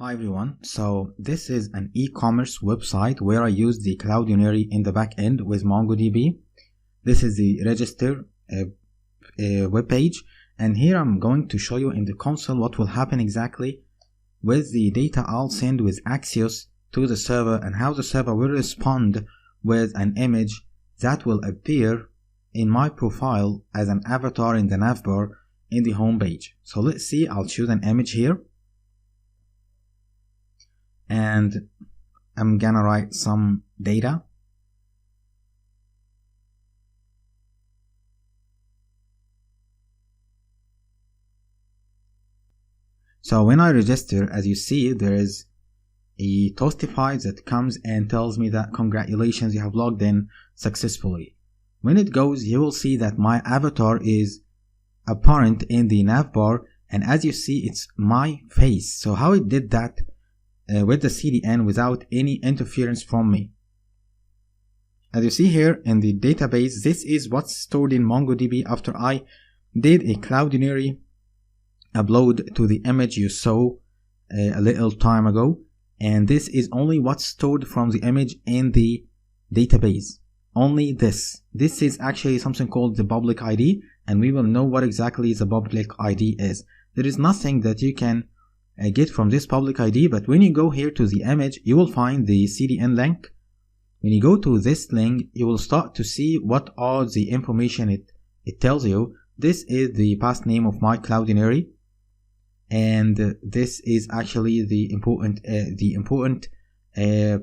Hi everyone, so this is an e-commerce website where I use the Cloudinary in the back end with MongoDB. This is the register web page, and here I'm going to show you in the console what will happen exactly with the data I'll send with Axios to the server and how the server will respond with an image that will appear in my profile as an avatar in the navbar in the home page. So let's see, I'll choose an image here. And I'm gonna write some data. So when I register, as you see, there is a toastify that comes and tells me that congratulations, you have logged in successfully. When it goes, you will see that my avatar is apparent in the navbar, and as you see, it's my face. So how it did that with the CDN without any interference from me. As you see here in the database, this is what's stored in MongoDB after I did a Cloudinary upload to the image you saw a little time ago, and this is only what's stored from the image in the database. Only this. This is actually something called the public ID, and we will know what exactly the public ID is. There is nothing that you can get from this public ID, but when you go here to the image, you will find the CDN link. When you go to this link, you will start to see what are the information it tells you. This is the past name of my Cloudinary, and this is actually the important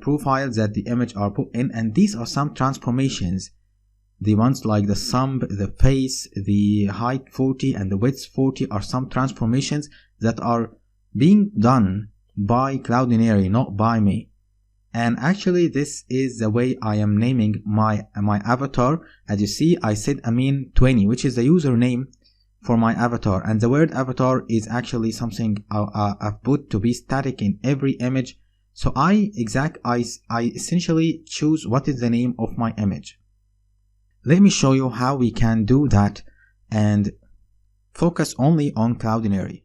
profiles that the image are put in, and these are some transformations. The ones like the thumb, the face, the height 40 and the width 40 are some transformations that are being done by Cloudinary, not by me. And actually this is the way I am naming my avatar. As you see, I said Amin20, which is the username for my avatar, and the word avatar is actually something I've put to be static in every image. So I essentially choose what is the name of my image. Let me show you how we can do that and focus only on Cloudinary.